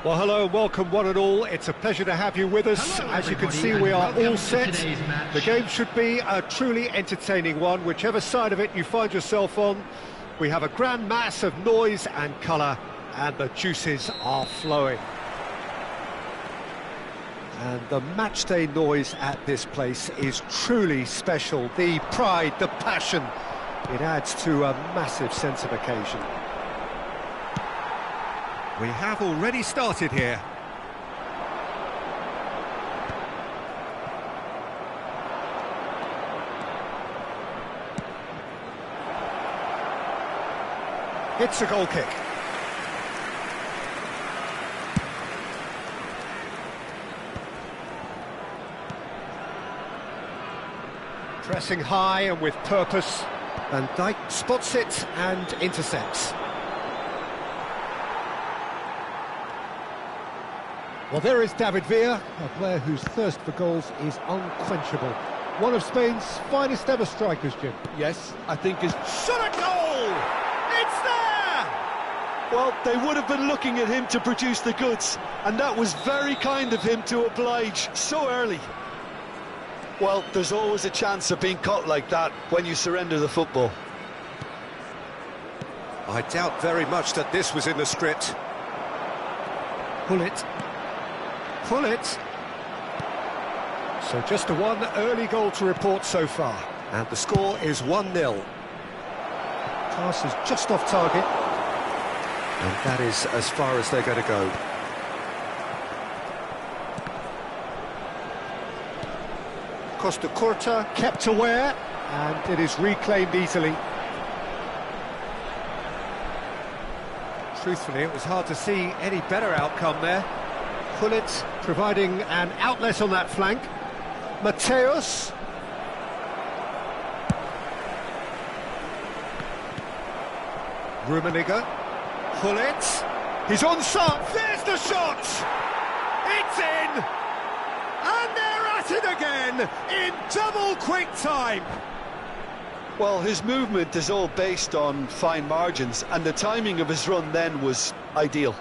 Well, hello and welcome one and all. It's a pleasure to have you with us. Hello, As you can see, everybody, we are and welcome all to set. today's match. The game should be a truly entertaining one, whichever side of it you find yourself on. We have a grand mass of noise and colour, and the juices are flowing. And the matchday noise at this place is truly special. The pride, the passion, it adds to a massive sense of occasion. We have already started here. It's a goal kick. Pressing high and with purpose. Van Dijk spots it and intercepts. Well, there is Div1, a player whose thirst for goals is unquenchable. One of Spain's finest ever strikers, Jim. Yes, I think it's... Shot a goal! It's there! Well, they would have been looking at him to produce the goods, and that was very kind of him to oblige so early. Well, there's always a chance of being caught like that when you surrender the football. I doubt very much that this was in the script. Pull it. Pull it. So just a one early goal to report so far. And the score is 1-0. Pass is just off target. And that is as far as they're going to go. Costa Curta kept aware, and it is reclaimed easily. Truthfully, it was hard to see any better outcome there. Pullet providing an outlet on that flank. Mateus. Rummenigge. Pullet. He's onside. There's the shot! It's in! And they're at it again in double quick time. Well, his movement is all based on fine margins, and the timing of his run then was ideal.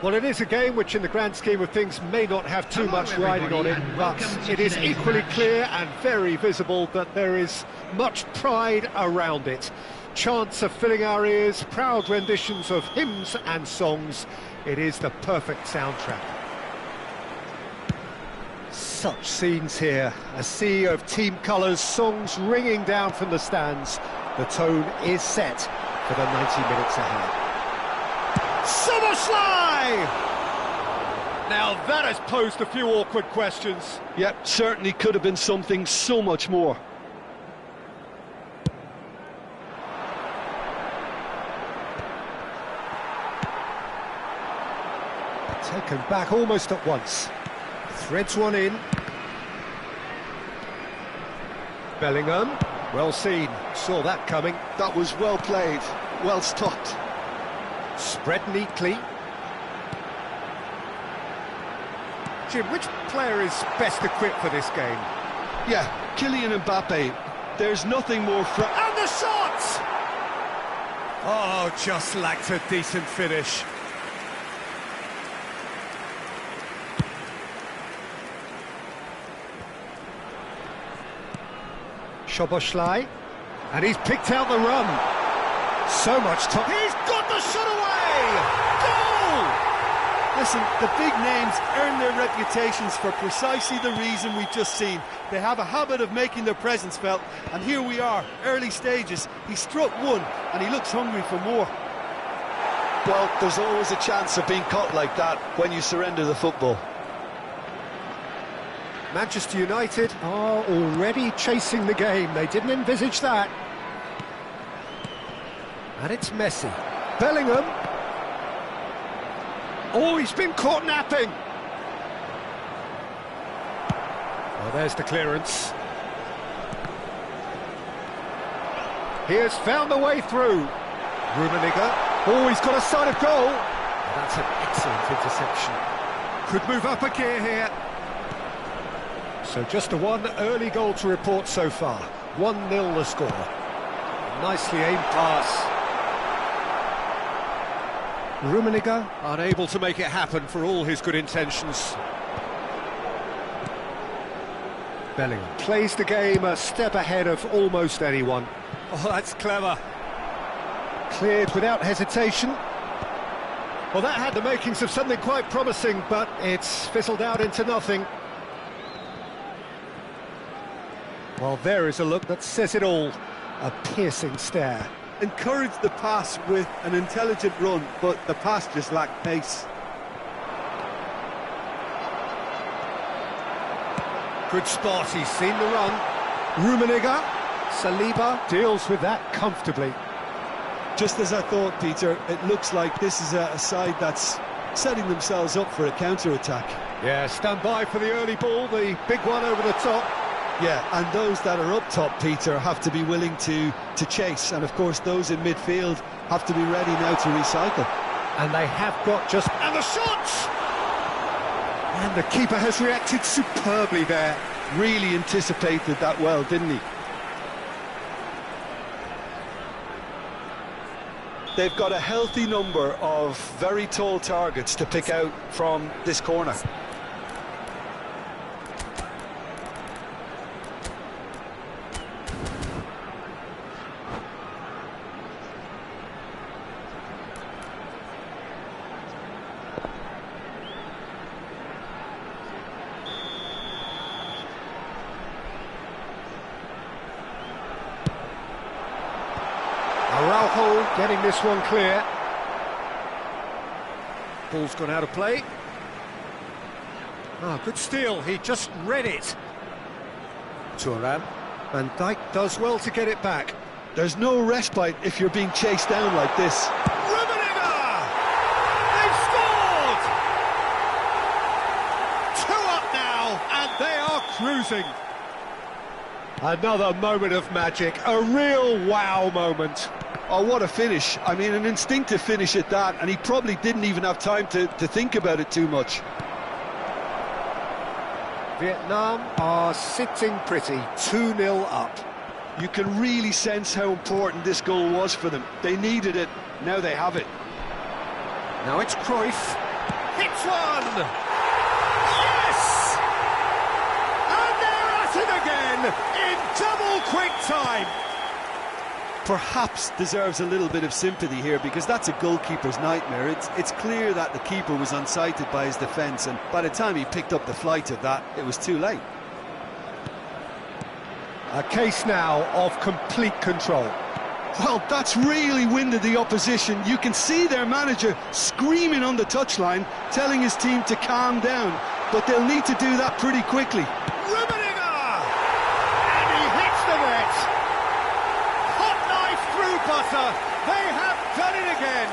Well, it is a game which, in the grand scheme of things, may not have too much riding on it, but it is equally clear and very visible that there is much pride around it. Chants are filling our ears, proud renditions of hymns and songs. It is the perfect soundtrack. Such scenes here, a sea of team colours, songs ringing down from the stands. The tone is set for the 90 minutes ahead. Summerslide! Now that has posed a few awkward questions. Yep, certainly could have been something so much more. Taken back almost at once. Threads one in. Bellingham, well seen, saw that coming. That was well played, well stopped. Spread neatly. Jim, which player is best equipped for this game? Yeah, Kylian Mbappe. There's nothing more And the shot! Oh, just lacked a decent finish. Szoboszlai, and he's picked out the run. So much time. He's got the shot away! Goal! Listen, the big names earn their reputations for precisely the reason we've just seen. They have a habit of making their presence felt, and here we are, early stages. He struck one, and he looks hungry for more. Well, there's always a chance of being caught like that when you surrender the football. Manchester United are already chasing the game. They didn't envisage that. And it's Messi. Bellingham. Oh, he's been caught napping. Well, there's the clearance. He has found the way through. Rummenigge. Oh, he's got a sight of goal. Oh, that's an excellent interception. Could move up a gear here. So just a one early goal to report so far. 1-0 the score. Nicely aimed pass. Rummenigge unable to make it happen for all his good intentions. Bellingham plays the game a step ahead of almost anyone. Oh, that's clever. Cleared without hesitation. Well, that had the makings of something quite promising, but it's fizzled out into nothing. Well, there is a look that says it all. A piercing stare. Encouraged the pass with an intelligent run, but the pass just lacked pace. Good spot, he's seen the run. Rummenigge, Saliba deals with that comfortably. Just as I thought, Peter, it looks like this is a side that's setting themselves up for a counter-attack. Yeah, stand by for the early ball, the big one over the top. Yeah, and those that are up top, Peter, have to be willing to chase. And, of course, those in midfield have to be ready now to recycle. And they have got just... And the shot! And the keeper has reacted superbly there. Really anticipated that well, didn't he? They've got a healthy number of very tall targets to pick out from this corner. Araujo getting this one clear. Ball's gone out of play. Ah, good steal, he just read it. Thuram. Van Dijk does well to get it back. There's no respite if you're being chased down like this. Rummenigge! They've scored! 2 up now, and they are cruising. Another moment of magic, a real wow moment. Oh, what a finish. I mean, an instinctive finish at that, and he probably didn't even have time to think about it too much. Vietnam are sitting pretty, 2-0 up. You can really sense how important this goal was for them. They needed it, now they have it. Now it's Cruyff. hits one! Yes! And they're at it again in double quick time! Perhaps deserves a little bit of sympathy here, because that's a goalkeeper's nightmare. It's clear that the keeper was unsighted by his defence, and by the time he picked up the flight of that, it was too late. A case now of complete control. Well, that's really winded the opposition. You can see their manager screaming on the touchline, telling his team to calm down, but they'll need to do that pretty quickly. Rummenigge! And he hits the net! Hot knife through butter! They have done it again!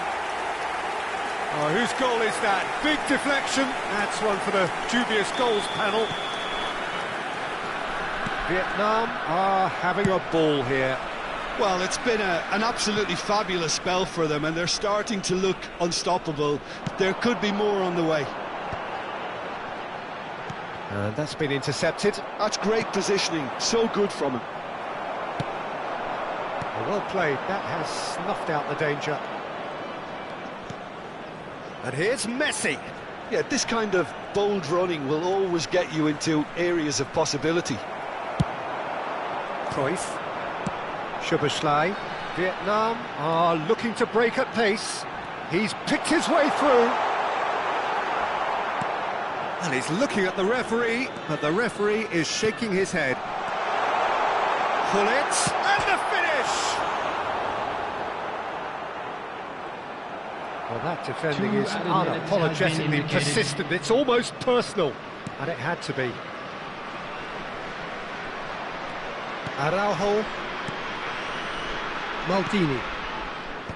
Oh, whose goal is that? Big deflection. That's one for the dubious goals panel. Vietnam are having a ball here. Well, it's been an absolutely fabulous spell for them, and they're starting to look unstoppable. There could be more on the way. And that's been intercepted. That's great positioning, so good from him. Well played, that has snuffed out the danger. And here's Messi. Yeah, this kind of bold running will always get you into areas of possibility. Cruyff. Szoboszlai. Vietnam are looking to break at pace. He's picked his way through. And he's looking at the referee, but the referee is shaking his head. Gullit, and the finish! Well, that defending is unapologetically persistent. It's almost personal, and it had to be. Araujo. Maldini.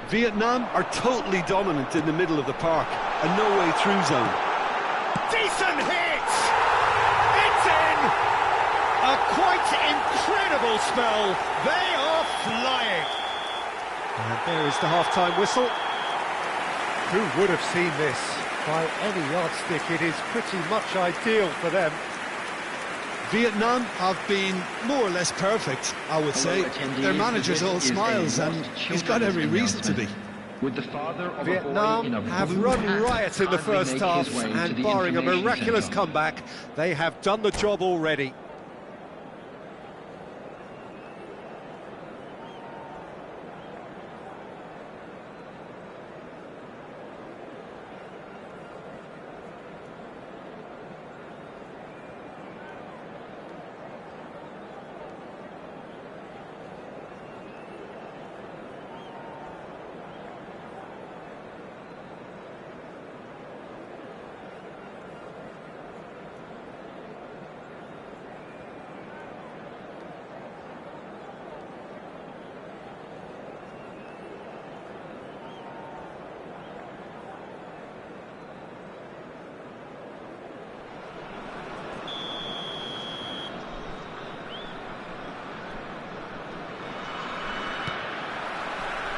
Vietnam are totally dominant in the middle of the park, a no-way through zone. Decent hit! It's in! A quite incredible spell. They are flying. And there is the half-time whistle. Who would have seen this? By any yardstick, it is pretty much ideal for them. Vietnam have been more or less perfect, I would say. Their manager's all smiles, and he's got every reason to be. Vietnam have run riot in the first half, and barring a miraculous comeback, they have done the job already.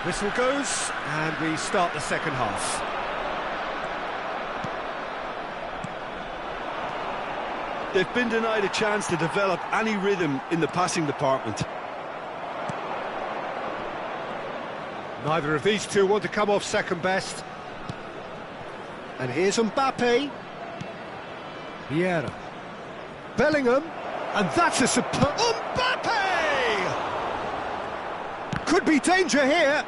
Whistle goes, and we start the second half. They've been denied a chance to develop any rhythm in the passing department. Neither of these two want to come off second best. And here's Mbappe. Vieira. Bellingham. And that's a superb... Mbappe! Could be danger here.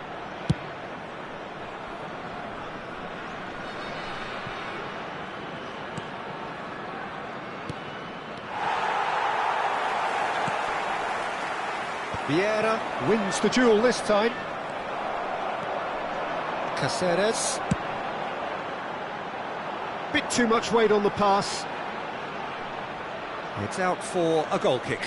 Vieira wins the duel this time. Caceres. Bit too much weight on the pass. It's out for a goal kick.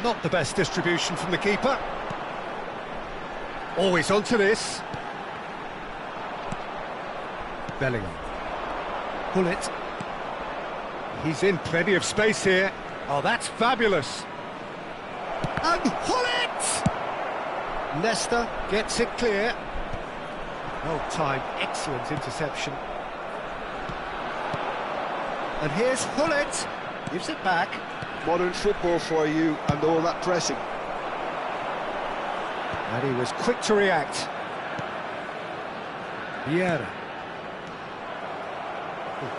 Not the best distribution from the keeper. Always onto this. Bellingham. Gullit. He's in plenty of space here. Oh, that's fabulous. And Gullit! Leicester gets it clear. Well timed, excellent interception. And here's Gullit. Gives it back. Modern football for you and all that pressing. And he was quick to react. Vieira.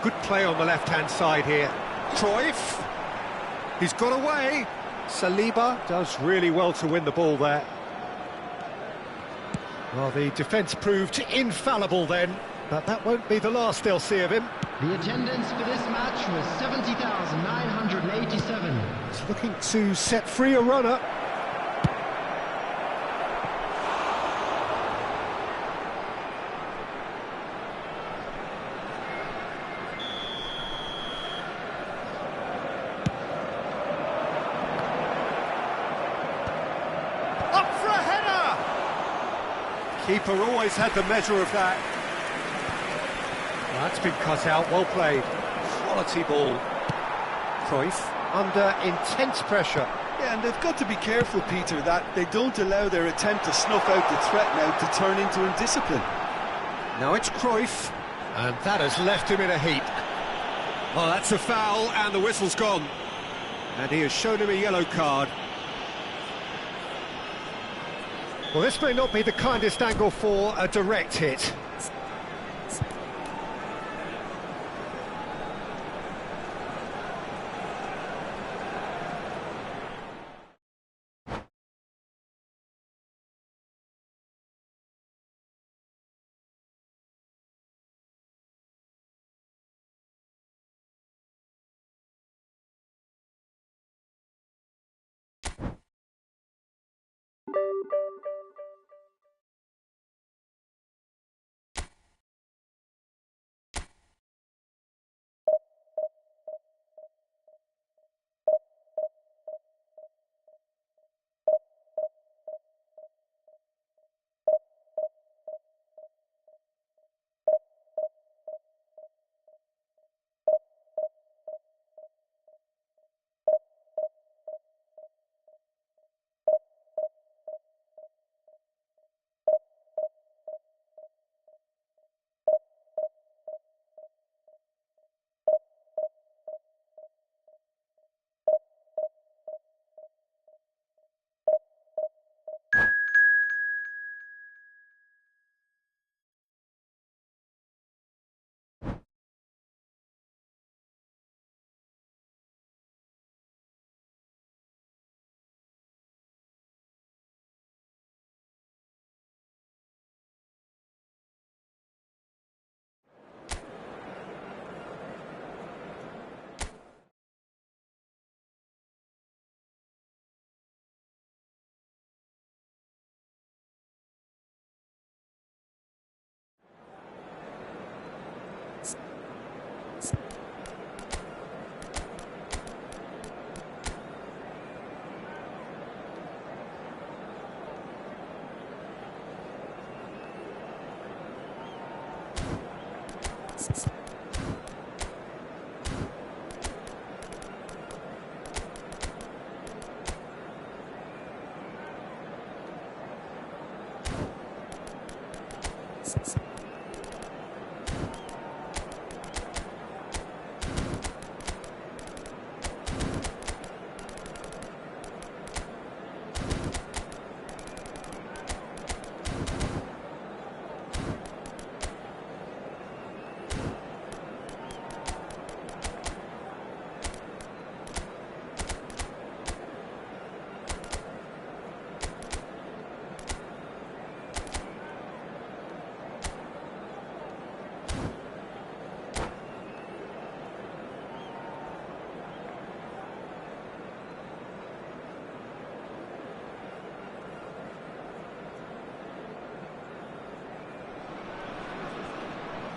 Good play on the left-hand side here. Cruyff. He's got away. Saliba does really well to win the ball there. Well, the defence proved infallible then, but that won't be the last they'll see of him. The attendance for this match was 70,987. He's looking to set free a runner. Keeper always had the measure of that. That's been cut out, well played. Quality ball. Cruyff under intense pressure. Yeah, and they've got to be careful, Peter, that they don't allow their attempt to snuff out the threat now to turn into indiscipline. Now it's Cruyff, and that has left him in a heap. Oh, that's a foul, and the whistle's gone. And he has shown him a yellow card. Well, this may not be the kindest angle for a direct hit.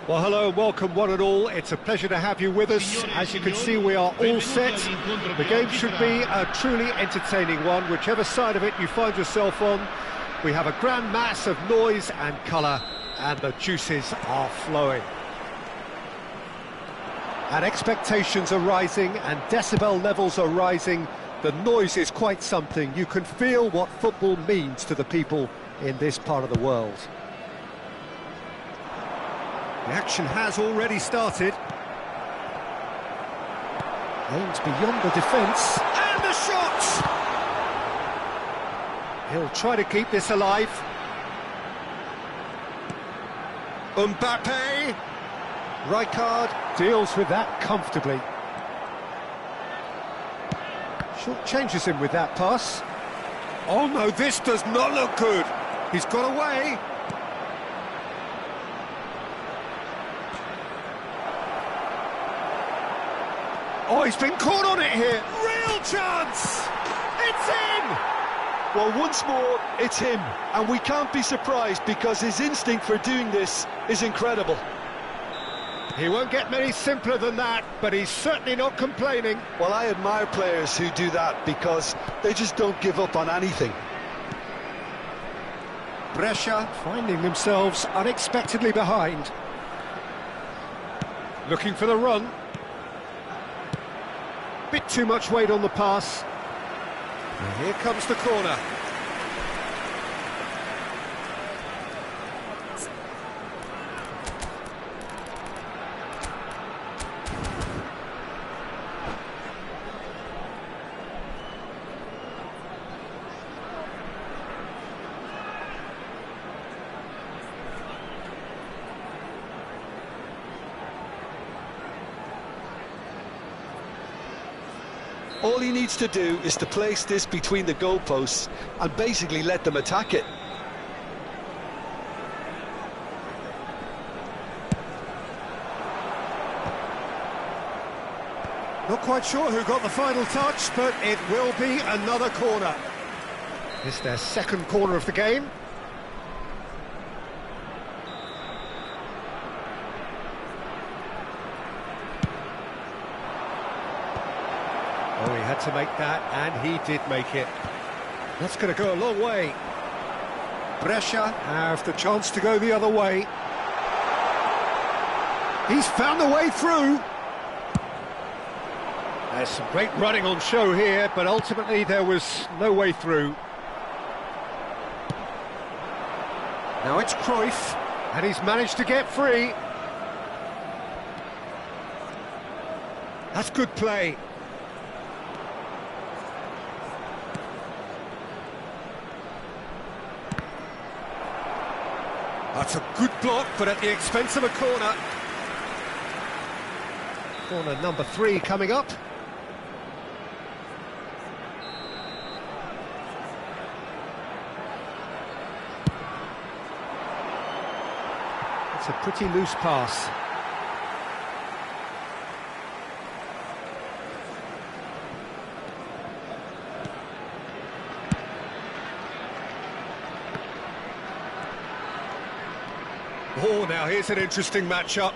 Well, hello and welcome one and all. It's a pleasure to have you with us. As you can see, we are all set. The game should be a truly entertaining one, whichever side of it you find yourself on. We have a grand mass of noise and colour, and the juices are flowing. And expectations are rising, and decibel levels are rising. The noise is quite something. You can feel what football means to the people in this part of the world. The action has already started. Aimed beyond the defence. And the shot! He'll try to keep this alive. Mbappe! Rijkaard deals with that comfortably. Short changes him with that pass. Oh no, this does not look good. He's got away. Oh, he's been caught on it here. Real chance! It's in! Well, once more, it's him. And we can't be surprised because his instinct for doing this is incredible. He won't get many simpler than that, but he's certainly not complaining. Well, I admire players who do that because they just don't give up on anything. Brescia finding themselves unexpectedly behind. Looking for the run. Bit too much weight on the pass. And here comes the corner. All he needs to do is to place this between the goalposts and basically let them attack it. Not quite sure who got the final touch, but it will be another corner. It's their second corner of the game. Oh, he had to make that, and he did make it. That's going to go a long way. Brescia have the chance to go the other way. He's found a way through. There's some great running on show here, but ultimately there was no way through. Now it's Cruyff, and he's managed to get free. That's good play. That's a good block, but at the expense of a corner. Corner number 3 coming up. It's a pretty loose pass. Oh, now here's an interesting matchup.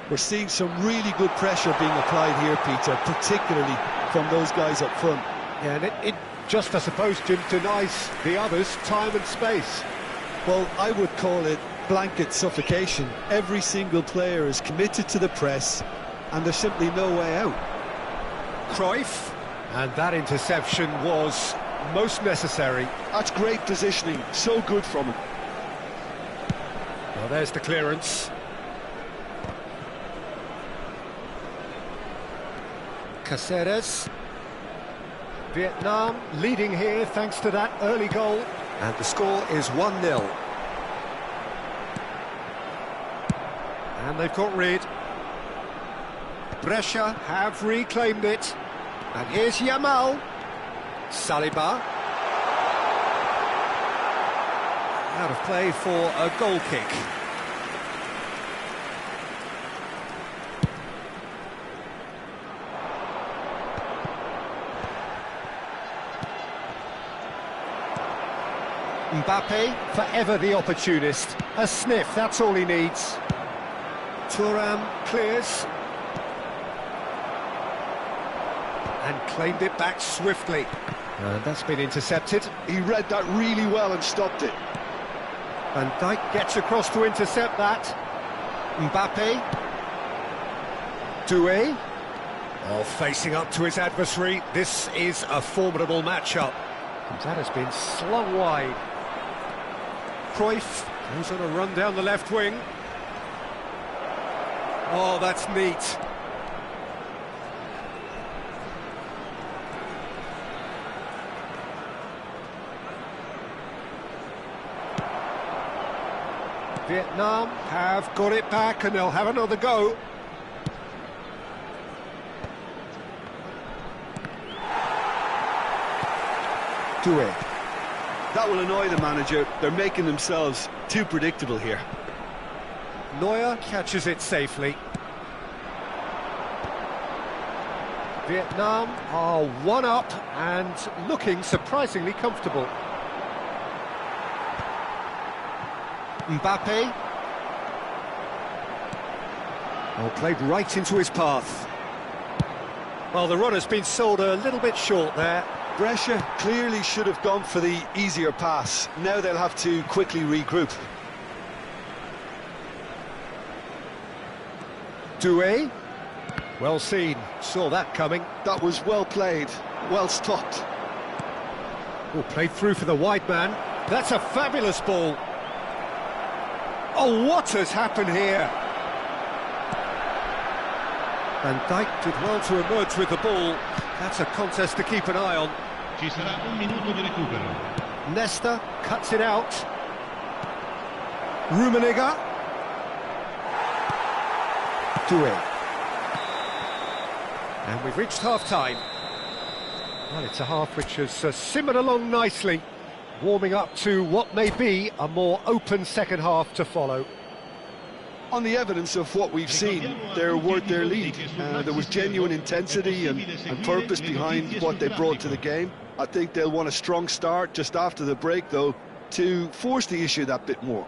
We're seeing some really good pressure being applied here, Peter, particularly from those guys up front. Yeah, and it just, I suppose, Jim, denies the others time and space. Well, I would call it blanket suffocation. Every single player is committed to the press, and there's simply no way out. Cruyff, and that interception was most necessary. That's great positioning, so good from him. Well, there's the clearance. Caceres. Vietnam leading here thanks to that early goal. And the score is 1-0. And they've got rid. Brescia have reclaimed it. And here's Yamal. Saliba. Out of play for a goal kick. Mbappe, forever the opportunist. A sniff, that's all he needs. Thuram clears. And claimed it back swiftly. And that's been intercepted. He read that really well and stopped it. Van Dijk gets across to intercept that. Mbappe. Doué. Oh, facing up to his adversary. This is a formidable matchup. And that has been slung wide. Cruyff goes on a run down the left wing. Oh, that's neat. Vietnam have got it back and they'll have another go. Doué. That will annoy the manager. They're making themselves too predictable here. Neuer catches it safely. Vietnam are one up and looking surprisingly comfortable. Mbappe. Well, played right into his path. Well, the runner's been sold a little bit short there. Brescia clearly should have gone for the easier pass. Now they'll have to quickly regroup. Doué. Well seen, saw that coming. That was well played, well stopped. Oh, played through for the wide man. That's a fabulous ball. Oh, what has happened here? Van Dijk did well to emerge with the ball. That's a contest to keep an eye on. Ci sarà un minuto di recupero. Nesta cuts it out. Rummenigge. Doué. And we've reached half-time. Well, it's a half which has simmered along nicely, warming up to what may be a more open second half to follow. On the evidence of what we've seen, they're worth their lead. There was genuine intensity and purpose behind what they brought to the game. I think they'll want a strong start just after the break, though, to force the issue that bit more.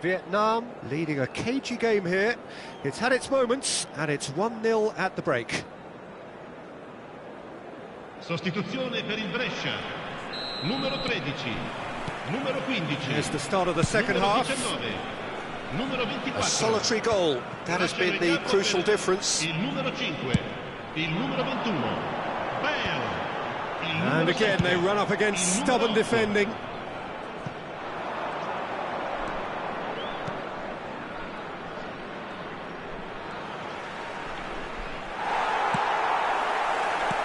Vietnam leading a cagey game here. It's had its moments, and it's 1-0 at the break. Sostituzione per il Brescia. Numero 13. Numero 15. Here's the start of the second Numero half. 19. Numero 24. A solitary goal. That has been the crucial difference. Il numero 5. Il numero 21. Bale. And again, they run up against stubborn defending.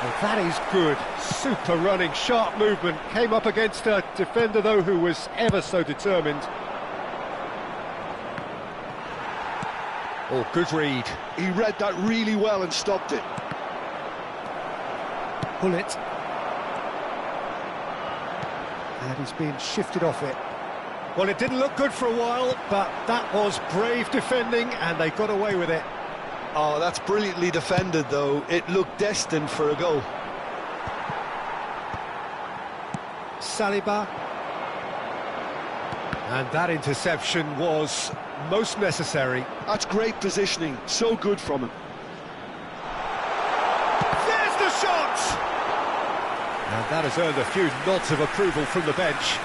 Well, that is good. Super running, sharp movement. Came up against a defender, though, who was ever so determined. Oh, good read. He read that really well and stopped it. Bullet. And he's been shifted off it. Well, it didn't look good for a while, but that was brave defending, and they got away with it. Oh, that's brilliantly defended, though. It looked destined for a goal. Saliba. And that interception was most necessary. That's great positioning. So good from him. There's the shot! And that has earned a few nods of approval from the bench.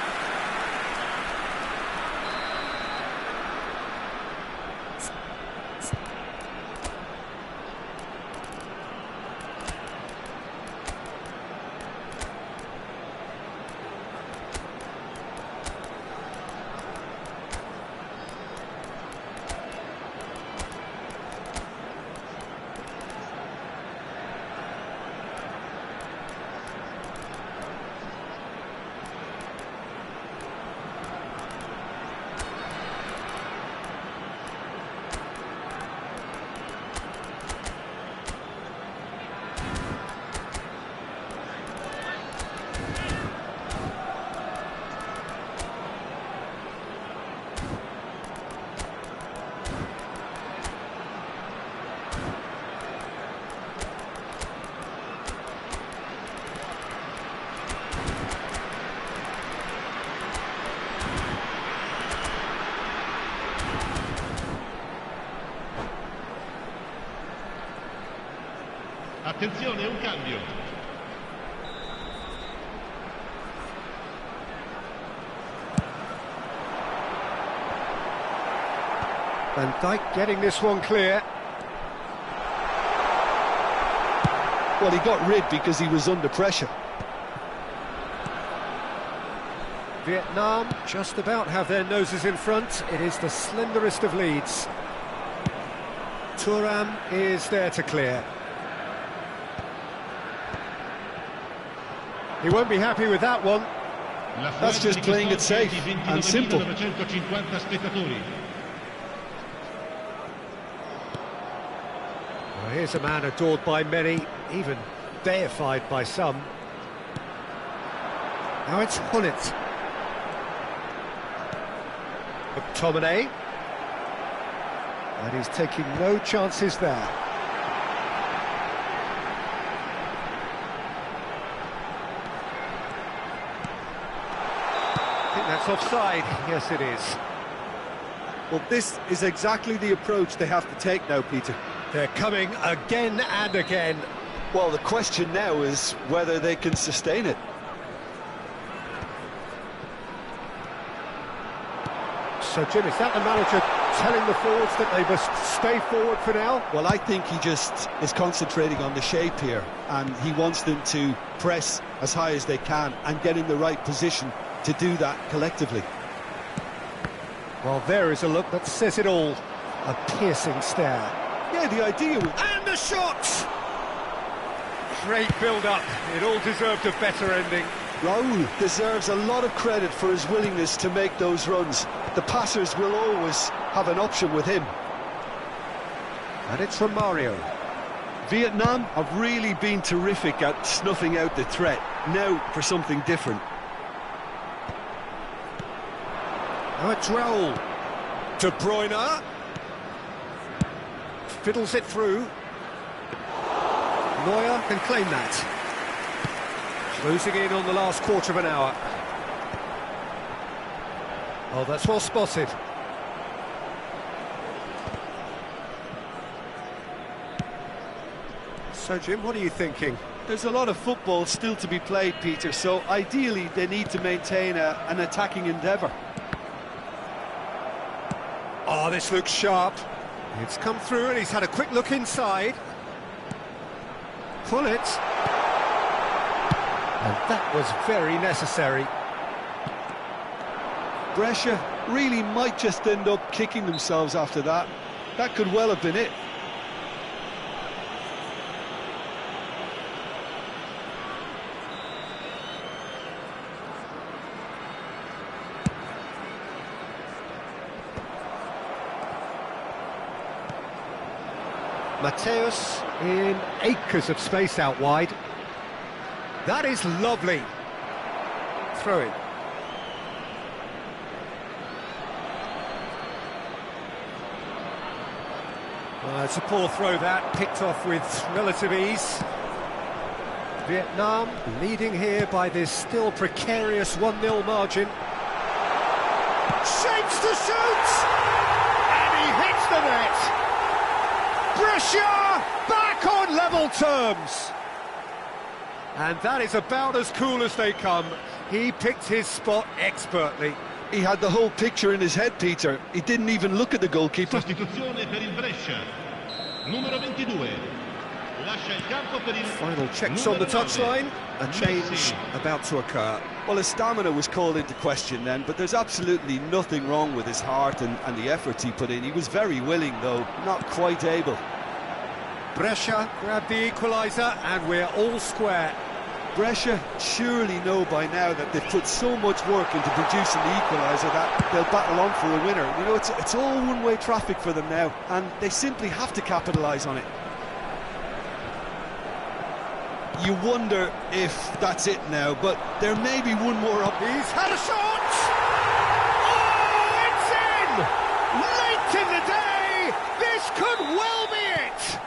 Attenzione, un cambio. Van Dijk getting this one clear. Well, he got rid because he was under pressure. Vietnam just about have their noses in front. It is the slenderest of leads. Thuram is there to clear. He won't be happy with that one. That's just playing it safe and simple. Spettatori. Well, here's a man adored by many, even deified by some. Now it's Hullet. McTominay. And he's taking no chances there. I think that's offside. Yes, it is. Well, this is exactly the approach they have to take now, Peter. They're coming again and again. Well, the question now is whether they can sustain it. So, Jim, is that the manager telling the forwards that they must stay forward for now? Well, I think he just is concentrating on the shape here, and he wants them to press as high as they can and get in the right position to do that collectively. Well, there is a look that says it all. A piercing stare. Yeah, the idea was... And the shot! Great build-up. It all deserved a better ending. Raul deserves a lot of credit for his willingness to make those runs. The passers will always have an option with him. And it's from Mario. Vietnam have really been terrific at snuffing out the threat. Now for something different. Now it's Raul. De Bruyne. Fiddles it through. Neuer can claim that. Closing in on the last quarter of an hour. Oh, that's well spotted. So, Jim, what are you thinking? There's a lot of football still to be played, Peter, so ideally they need to maintain an attacking endeavour. Oh, this looks sharp. It's come through and he's had a quick look inside. Pull it. And that was very necessary. Brescia really might just end up kicking themselves after that. That could well have been it. Mateus in acres of space out wide. That is lovely. Throw it. It's a poor throw that, picked off with relative ease. Vietnam leading here by this still precarious 1-0 margin. Shapes to shoot! And he hits the net! Brescia back on level terms! And that is about as cool as they come. He picked his spot expertly. He had the whole picture in his head, Peter. He didn't even look at the goalkeeper. Sostituzione per il Brescia. Numero 22. Lascia il campo per il Final checks on the touchline. A change about to occur. Well, his stamina was called into question then, but there's absolutely nothing wrong with his heart and the efforts he put in. He was very willing, though, not quite able. Brescia grabbed the equaliser, and we're all square. Brescia surely know by now that they've put so much work into producing the equaliser that they'll battle on for a winner. You know, it's all one-way traffic for them now, and they simply have to capitalise on it. You wonder if that's it now, but there may be one more up. He's had a shot! Oh, it's in! Late in the day, this could well be it!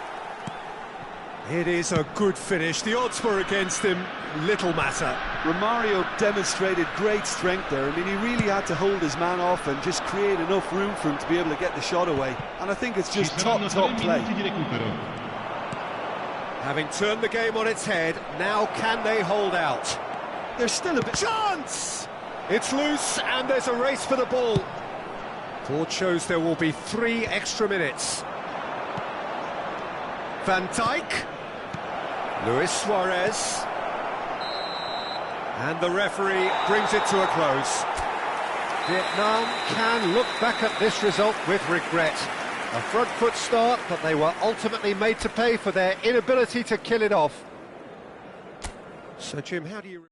It is a good finish. The odds were against him. Little matter. Romario demonstrated great strength there. I mean, he really had to hold his man off and just create enough room for him to be able to get the shot away. And I think it's just top play. Having turned the game on its head, now can they hold out? There's still a bit... Chance! It's loose and there's a race for the ball. Board shows there will be 3 extra minutes. Van Dijk. Luis Suarez. And the referee brings it to a close. Vietnam can look back at this result with regret. A front foot start, but they were ultimately made to pay for their inability to kill it off. So, Jim, how do you...